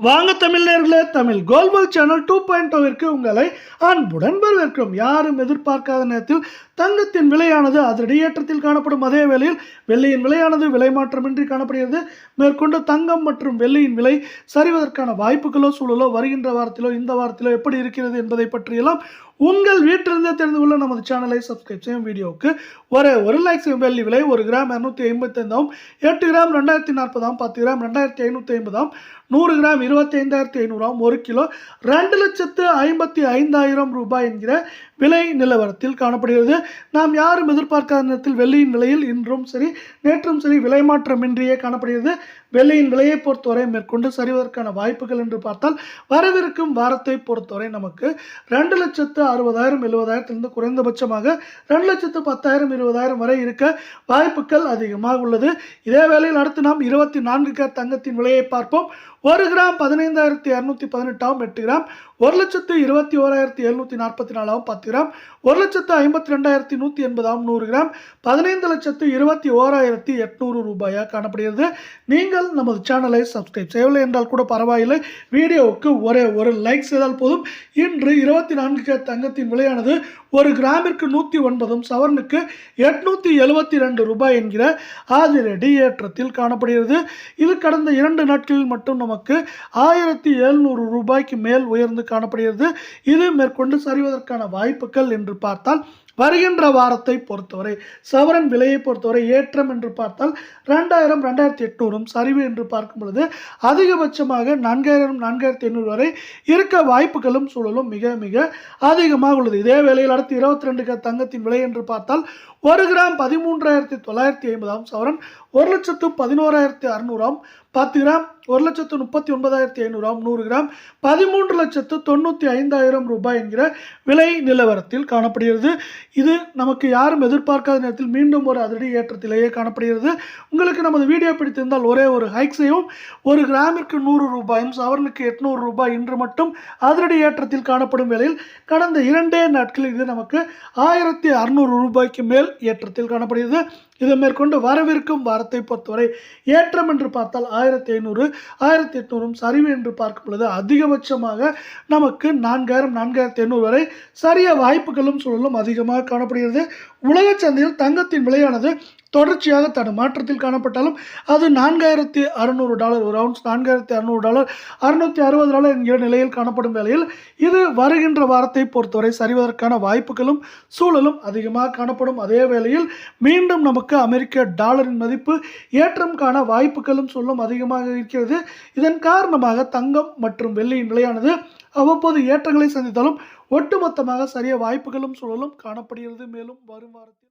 வாங்க தமிழர்களே, தமிழ் கோல்பல் சேனல் 2.0 உங்களை அன்புடன் வரவேற்கிறோம். யாரும் எதிர்பார்க்காத நேரத்தில் தங்கத்தின் விலையானது அதிரடி ஏற்றத்தில் காணப்படும் அதே வேளையில் வெள்ளியின் விலையானது விலை மாற்றமின்றி காணப்படுகிறது. மேற்கொண்டு தங்கம் மற்றும் வெள்ளியின் விலை சரிவதற்கான வாய்ப்புகளோ சூழலோ வருகின்ற வாரத்திலோ இந்த வாரத்திலோ எப்படி இருக்கிறது என்பதை பற்றியெல்லாம் உங்கள் வீட்டிலிருந்தே தெரிந்து கொள்ள நமது சேனலை சப்ஸ்கிரைப் செய்யும். வீடியோவுக்கு ஒரு லைக் செய்யும். வெள்ளி விலை 1 gram 255, 8 gram 2040, 10 gram 2550, 100 gram 25,500, 1 kilo 2,55,000 ரூபாய் என்கிற விலை நிலவரத்தில் காணப்படுகிறது. நாம் யாரும் எதிர்பார்க்காத நேரத்தில் வெள்ளியின் விலையில் இன்றும் சரி நேற்றும் சரி விலை மாற்றமின்றியே காணப்படுகிறது. வெள்ளியின் விலையை பொறுத்தவரை மேற்கொண்டு சரிவதற்கான வாய்ப்புகள் என்று பார்த்தால் வரவிருக்கும் வாரத்தை பொறுத்தவரை நமக்கு 2,60,000 70,000 குறைந்தபட்சமாக 2,10,000 20,000 வரை இருக்க வாய்ப்புகள் அதிகமாக உள்ளது. இதே வேளையில் அடுத்து நாம் 24 கேரட் தங்கத்தின் விலையை பார்ப்போம். 1 கிராம் 15,218, 8 கிராம் 1,21,744, 10 கிராம் 1,52,180, 100 கிராம் 15,21,800 ரூபாயாக காணப்படுகிறது. நீங்கள் நமது சேனலை சப்ஸ்கிரைப் செய்யவில்லை என்றால் கூட பரவாயில்லை, வீடியோவுக்கு ஒரு லைக் செய்தால் போதும். இன்று 24 கேரட் தங்கத்தின் விலையானது 1 கிராமிற்கு 109, சவரனுக்கு 872 ரூபாய் என்கிற அதிரடி ஏற்றத்தில் காணப்படுகிறது. இது கடந்த 2 நாட்களில் மட்டும் நமக்கு 1,700 ரூபாய்க்கு மேல் உயர்ந்து காணப்படுகிறது. இது மேற்கொண்டு சரிவதற்கான வாய்ப்புகள் என்று பார்த்தால் வருகின்ற வாரத்தை பொறுத்தவரை சவரன் விலையை பொறுத்தவரை ஏற்றம் என்று பார்த்தால் 2,000 2,800, சரிவு என்று பார்க்கும் பொழுது அதிகபட்சமாக 4,000 4,500 வரை இருக்க வாய்ப்புகளும் சூழலும் மிக மிக அதிகமாக உள்ளது. இதே வேளையில் அடுத்து 22 கேரட் தங்கத்தின் விலை என்று பார்த்தால் 1 கிராம் 13,950, சவரன் 1,11,600, 10 கிராம் 1,39,500, 100 கிராம் 13,95,000 ரூபாய் என்கிற விலை நிலவரத்தில் காணப்படுகிறது. இது நமக்கு யாரும் எதிர்பார்க்காத நேரத்தில் மீண்டும் ஒரு அதிரடி ஏற்றத்திலேயே காணப்படுகிறது. உங்களுக்கு நமது வீடியோ பிடித்திருந்தால் ஒரு ஹைக் செய்யவும். 1 கிராமிற்கு 100 ரூபாயும் சவரனுக்கு 800 ரூபாய் இன்று மட்டும் அதிரடி ஏற்றத்தில் காணப்படும் வேளையில் கடந்த 2 நாட்களில் இது நமக்கு 1,600 ரூபாய்க்கு மேல் ஏற்றத்தில் காணப்படுகிறது. இது மேற்கொண்டு வரவிருக்கும் வாரத்தை பொறுத்தவரை ஏற்றம் என்று பார்த்தால் 1,500 1,800, சரிவு என்று பார்க்கும் பொழுது அதிகபட்சமாக நமக்கு 4,000 4,500 வரை சரிய வாய்ப்புகளும் சூழலும் அதிகமாக காணப்படுகிறது. உலக சந்தையில் தங்கத்தின் விலையானது தொடர்ச்சியாக தடுமாற்றத்தில் காணப்பட்டாலும் அது $4,600 ஒரு அவுன்ஸ் $4,600 $660 என்கிற நிலையில் காணப்படும் வேளையில் இது வருகின்ற வாரத்தை பொறுத்தவரை சரிவதற்கான வாய்ப்புகளும் சூழலும் அதிகமாக காணப்படும். அதே வேளையில் மீண்டும் நமக்கு அமெரிக்க டாலரின் மதிப்பு ஏற்றம் காண வாய்ப்புகளும் சூழலும் அதிகமாக இருக்கிறது. இதன் காரணமாக தங்கம் மற்றும் வெள்ளியின் விலையானது அவ்வப்போது ஏற்றங்களை சந்தித்தாலும் ஒட்டுமொத்தமாக சரிய வாய்ப்புகளும் சூழலும் காணப்படுகிறது. மேலும் வரும் வாரத்தில்